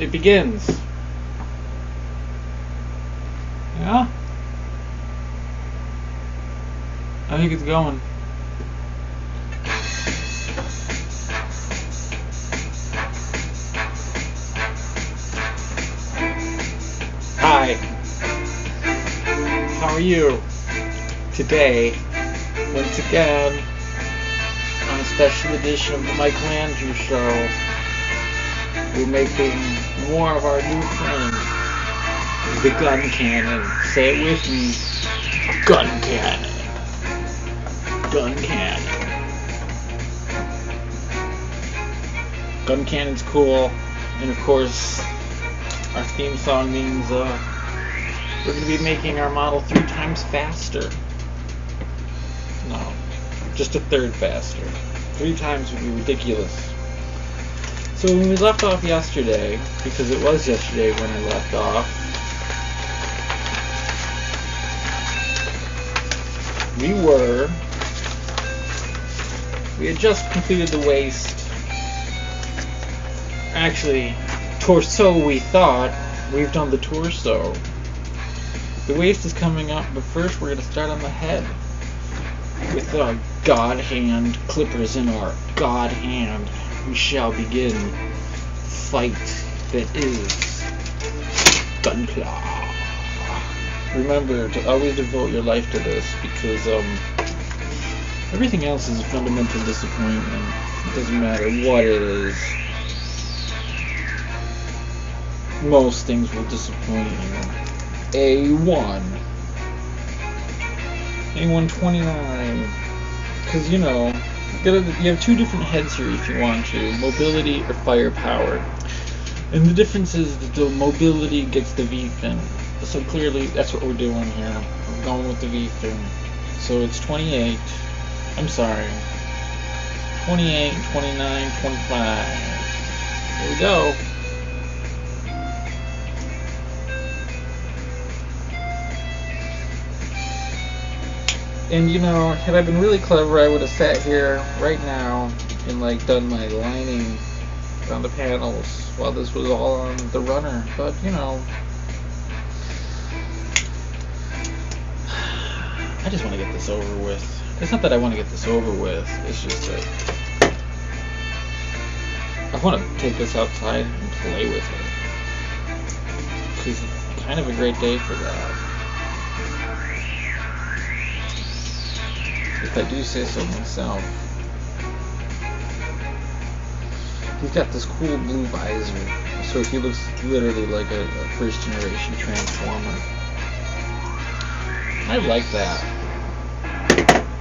it begins. Yeah? I think it's going. Hi. How are you? Today, once again, on a special edition of the Michelangelo Show, we're making more of our new friend, the gun cannon. Say it with me. Gun cannon. Gun cannon. Gun cannon's cool, and of course, our theme song means we're going to be making our model 3 times faster. No, just a third faster. 3 times would be ridiculous. So when we left off yesterday, because it was yesterday when I left off, we had just completed the waist. Actually, torso we thought. We've done the torso. The waist is coming up, but first we're going to start on the head. With our God hand, clippers in our God hand, we shall begin fight that is Gunpla. Remember to always devote your life to this, because everything else is a fundamental disappointment. It doesn't matter what it is. Most things will disappoint you. A129, because you have 2 different heads here if you want to, mobility or firepower, and the difference is that the mobility gets the V-fin, so clearly that's what we're doing here. We're going with the V-fin, so it's 28, 29, 25, here we go. And had I been really clever, I would have sat here right now and done my lining around the panels while this was all on the runner. But I just want to get this over with. It's not that I want to get this over with. It's just that I want to take this outside and play with it. Because it's kind of a great day for that. If I do say so myself. He's got this cool blue visor, so he looks literally like a first generation Transformer. I like that,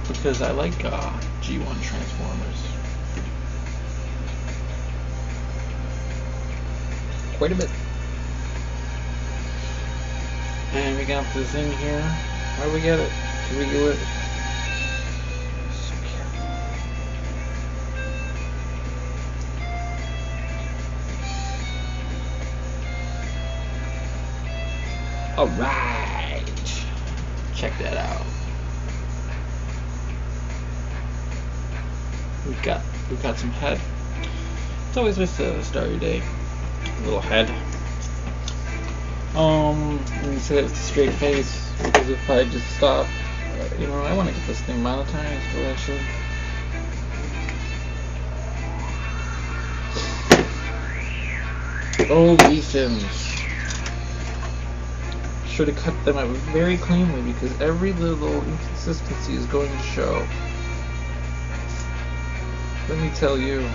because I like G1 Transformers quite a bit. And we got this in here. How do we get it? Did we do it? Alright, check that out. We've got some head. It's always nice to start your day. A little head. Let me say that with a straight face, because if I just stop, I want to get this thing monetized eventually. Oh, V-fins. Sure to cut them out very cleanly, because every little inconsistency is going to show. Let me tell you.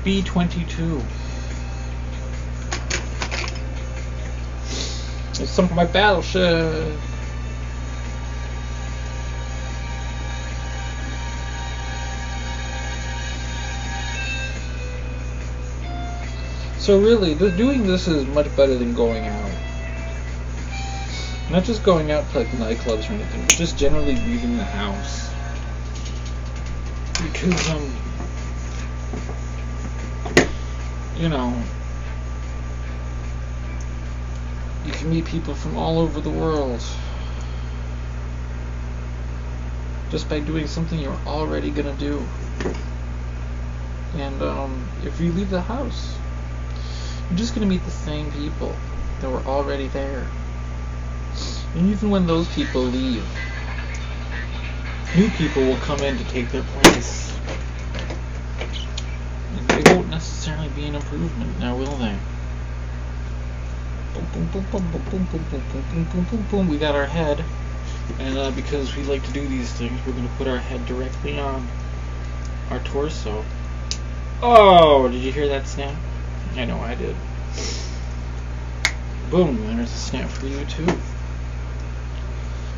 B-22. It's some of my battleship. So really, doing this is much better than going out. Not just going out to nightclubs or anything, but just generally leaving the house. Because, you can meet people from all over the world just by doing something you're already gonna do. And if you leave the house, you're just going to meet the same people that were already there. And even when those people leave, new people will come in to take their place. And they won't necessarily be an improvement, now will they? Boom, boom, boom, boom, boom, boom, boom, boom, boom, boom, boom, boom. We got our head. And because we like to do these things, we're going to put our head directly on our torso. Oh, did you hear that snap? I know I did. Boom, there's a snap for you too.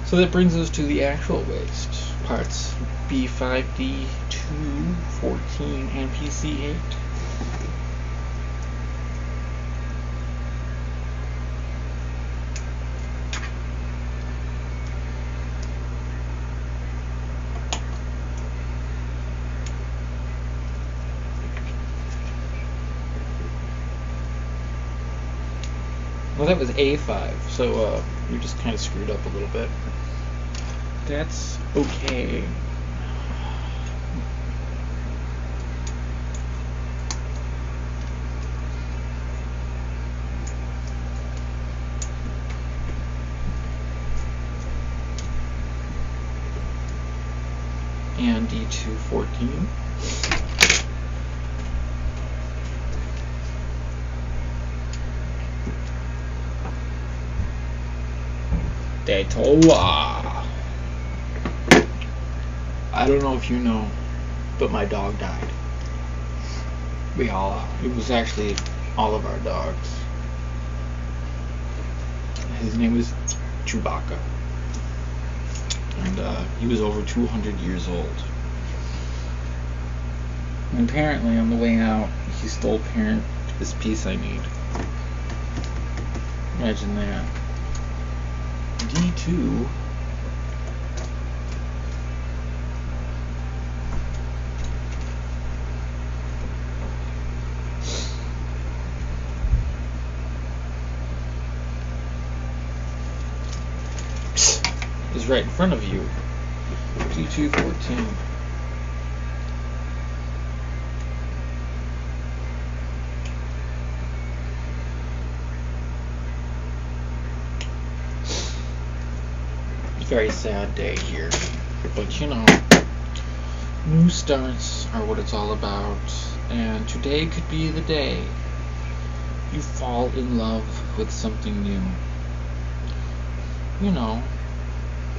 So that brings us to the actual waist. Parts B5, D2, 14, and PC8. Well, that was A5, so you just kind of screwed up a little bit. That's okay. And D214. Daytoa. I don't know if you know, but my dog died. It was actually all of our dogs. His name was Chewbacca. And he was over 200 years old. And apparently on the way out, he stole this piece I need. Imagine that. D2 is right in front of you. D214. Very sad day here, but you know, new starts are what it's all about, and today could be the day you fall in love with something new. You know,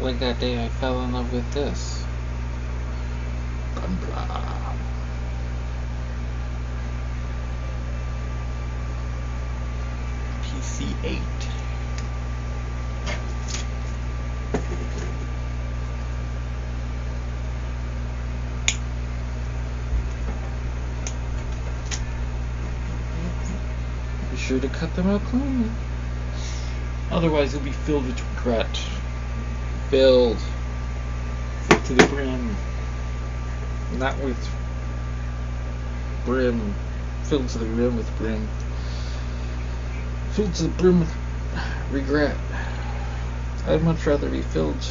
like that day I fell in love with this. PC8. Sure to cut them out cleanly. Otherwise, you'll be filled with regret. Filled to the brim. Not with brim. Filled to the rim with brim. Filled to the brim with regret. I'd much rather be filled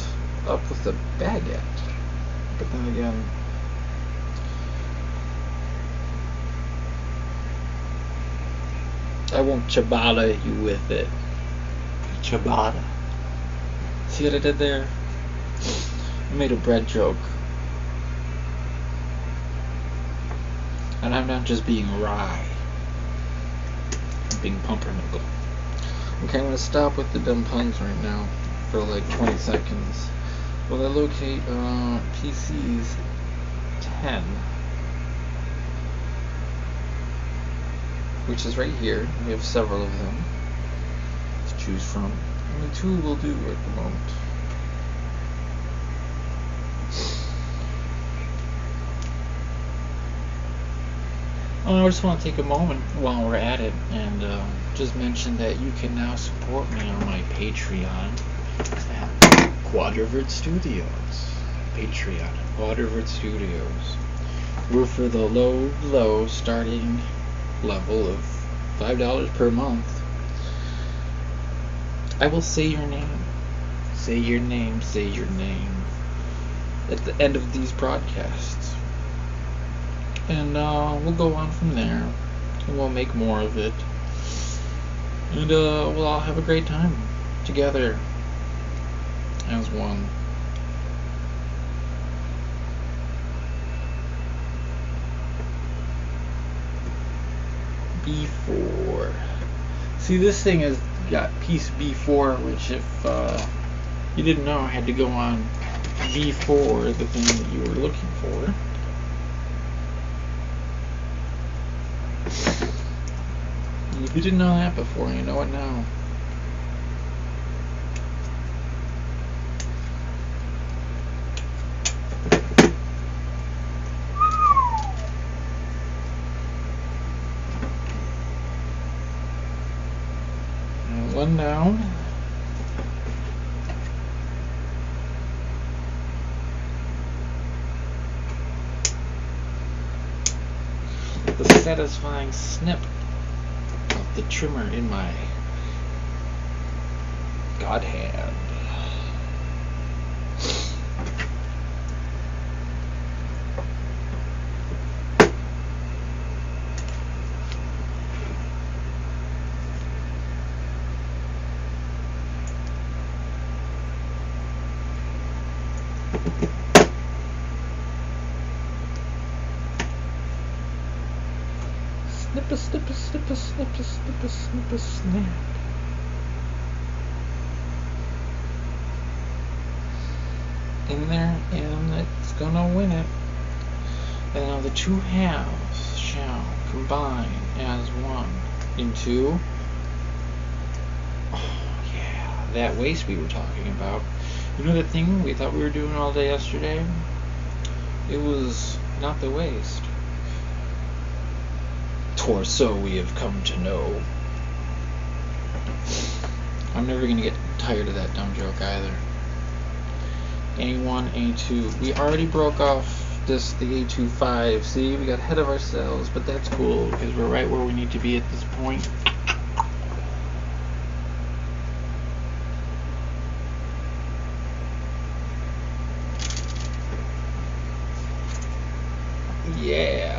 up with a baguette. But then again, I won't ciabatta you with it. Ciabatta. See what I did there? I made a bread joke. And I'm not just being wry. I'm being pumpernickel. Okay, I'm going to stop with the dumb puns right now for like 20 seconds. While I locate PC's 10. Which is right here. We have several of them to choose from. Only two will do at the moment. I just want to take a moment while we're at it and just mention that you can now support me on my Patreon at Quadrovert Studios. Patreon, Quadrovert Studios. We're for the low starting level of $5 per month. I will say your name. Say your name. Say your name. At the end of these broadcasts. and we'll go on from there, and we'll make more of it, and we'll all have a great time together as one. B4. See, this thing has got piece B4, which if you didn't know, I had to go on B4, the thing that you were looking for. If you didn't know that before, you know it now. And one down. The satisfying snip of the trimmer in my god hand. Snip a snip a snip a snip a snip a snip a snap. In there, and it's gonna win it. And now the two halves shall combine as one into, oh yeah, that waist we were talking about. You know that thing we thought we were doing all day yesterday? It was not the waist. Torso we have come to know. I'm never gonna get tired of that dumb joke either. A1, A2. We already broke off the A2-5. See, we got ahead of ourselves, but that's cool because we're right where we need to be at this point. Yeah.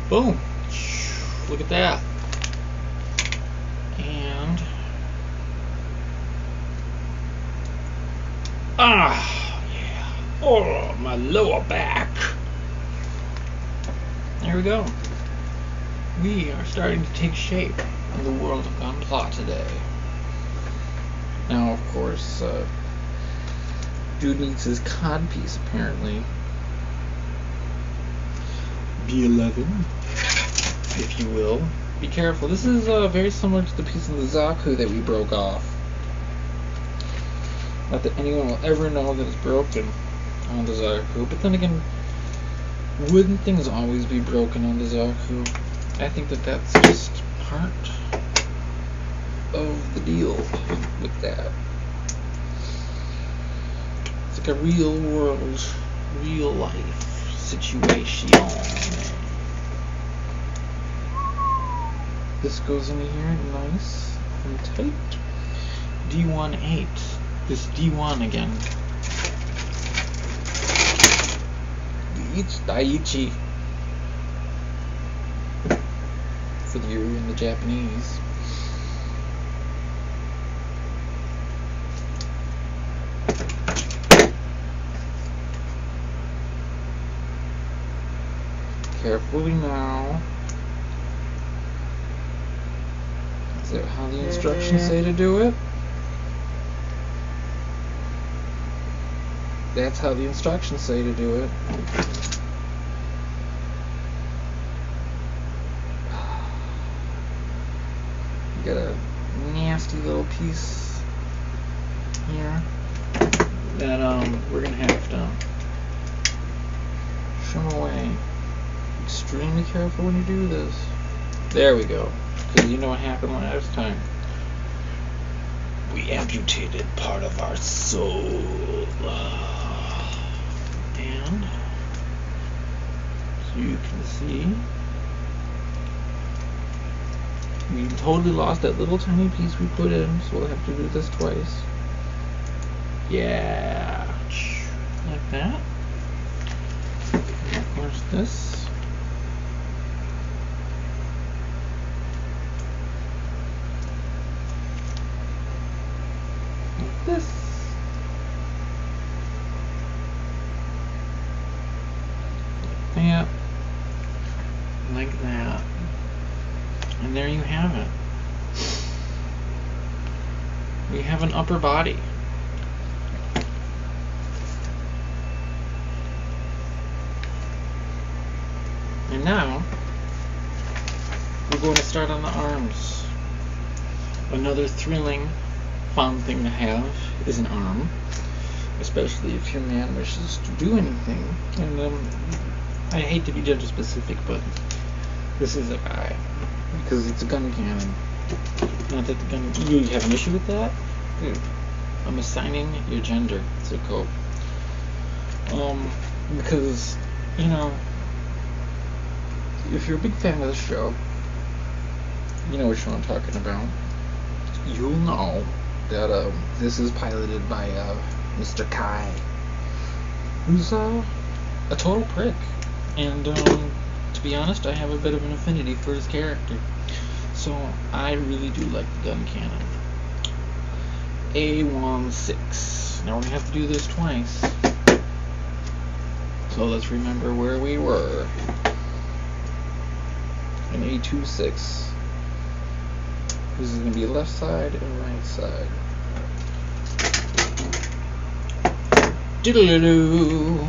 Boom. Look at that. And yeah. Oh, my lower back. There we go. We are starting to take shape in the world of Gunpla today. Now, of course, dude needs his codpiece apparently. B11, if you will. Be careful. This is very similar to the piece of the Zaku that we broke off. Not that anyone will ever know that it's broken on the Zaku, but then again, wouldn't things always be broken on the Zaku? I think that that's just part of the deal with that. It's like a real world, real life situation. This goes in here nice and tight. D1-8. This D1 again. It's Daiichi for you in the Japanese. Carefully now. Is that how the instructions say to do it? That's how the instructions say to do it. You got a nasty little piece here that we're gonna have to shim away. Extremely careful when you do this. There we go. Because you know what happened last time. We amputated part of our soul. And you can see, we totally lost that little tiny piece we put in, so we'll have to do this twice. Yeah, like that. And of course this. Like this. Yeah, like that. And there you have it. We have an upper body. And now, we're going to start on the arms. Another thrilling, fun thing to have is an arm, especially if your man wishes to do anything. And I hate to be gender specific, but this is a guy, because it's a gun cannon. Not that the gun, you have an issue with that? Dude, I'm assigning your gender to cope. Because, you know, if you're a big fan of the show, you know what show I'm talking about. You'll know that this is piloted by Mr. Kai, who's a total prick. And to be honest, I have a bit of an affinity for his character. So I really do like the gun cannon. A16. Now we're gonna have to do this twice. So let's remember where we were. An A26. This is going to be left side and right side. Diddle-doo.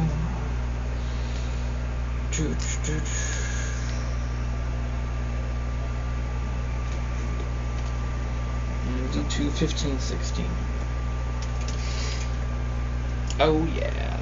And D2 15 16. Oh yeah.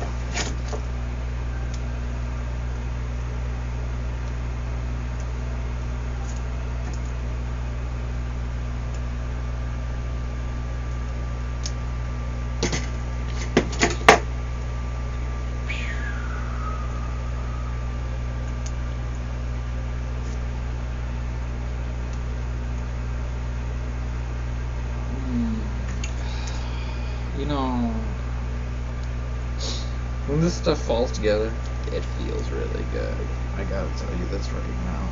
You know, when this stuff falls together, it feels really good. I gotta tell you this right now.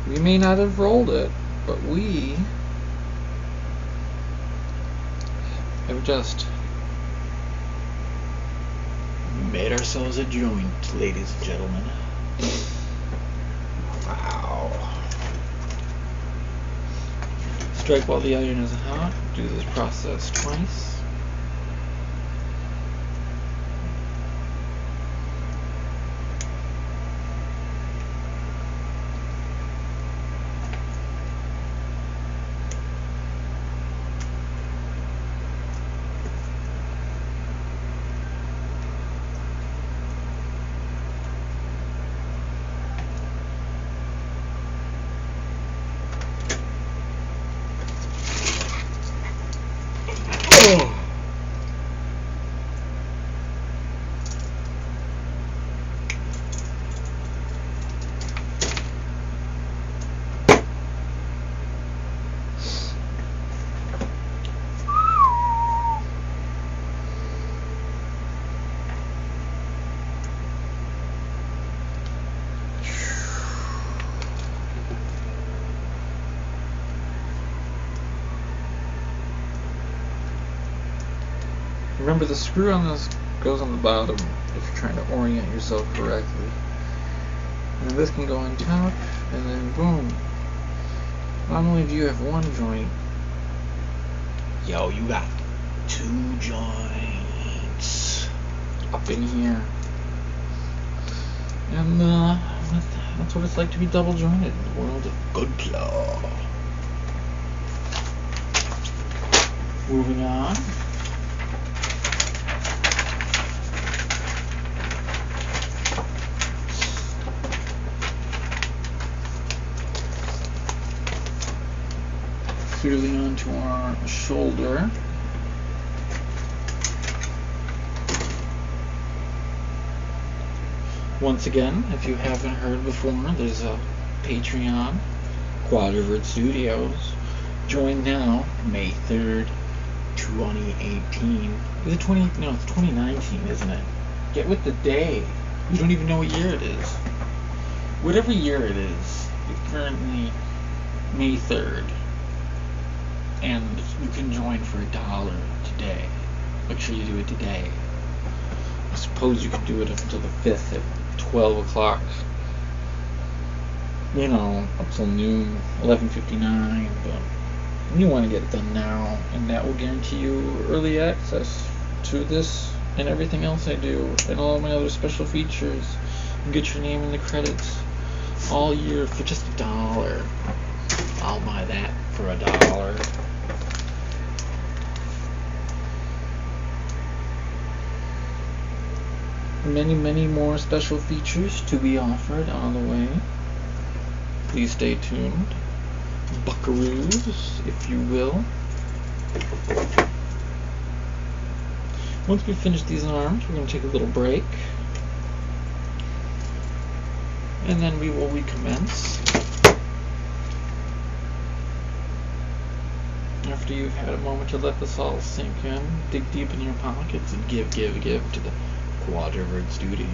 We may not have rolled it, but we have just made ourselves a joint, ladies and gentlemen. Wow. Strike while the iron is hot. Do this process twice. Remember, the screw on this goes on the bottom if you're trying to orient yourself correctly. And this can go on top, and then boom. Not only do you have one joint, yo, you got two joints up in here. And That's what it's like to be double jointed in the world of good claw. Moving on. Clearly onto our shoulder. Once again, if you haven't heard before, there's a Patreon, Quadrovert Studios. Join now, May 3rd, 2018. Is it 20? No, it's 2019, isn't it? Get with the day. You don't even know what year it is. Whatever year it is, it's currently May 3rd. And you can join for $1 today. Make sure you do it today. I suppose you could do it up until the 5th at 12 o'clock. You know, up till noon, 11:59. But you want to get it done now, and that will guarantee you early access to this and everything else I do, and all of my other special features. You get your name in the credits all year for just $1. I'll buy that for $1. Many, many more special features to be offered on the way. Please stay tuned. Buckaroos, if you will. Once we finish these arms, we're going to take a little break. And then we will recommence. After you've had a moment to let this all sink in, dig deep in your pockets and give to the Quadrovert Studios,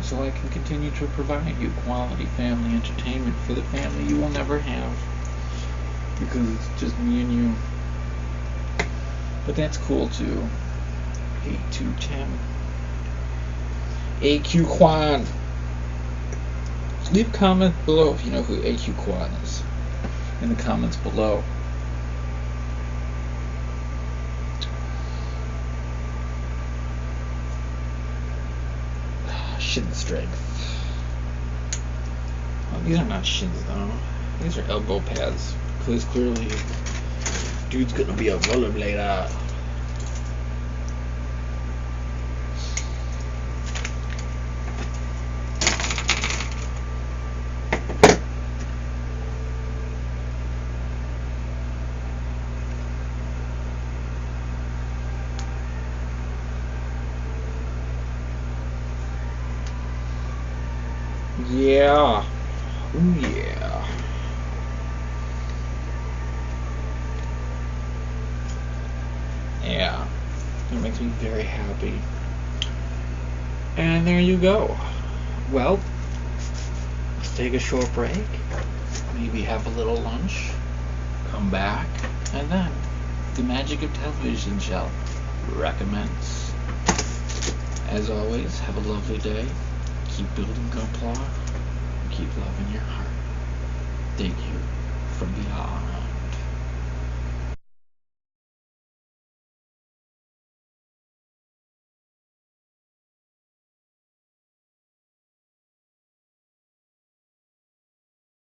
so I can continue to provide you quality family entertainment for the family you will never have, because it's just me and you. But that's cool too. 8210 AQ Quan. Leave a comment below if you know who AQ Quan is, in the comments below. Shin strength. Oh, these are not shins though. These are elbow pads. Because clearly, dude's gonna be a rollerblader. Yeah. Ooh, yeah. Yeah. It makes me very happy. And there you go. Well, let's take a short break. Maybe have a little lunch. Come back. And then the magic of television shall recommence. As always, have a lovely day. Keep building Gunpla. Keep loving your heart. Thank you from beyond.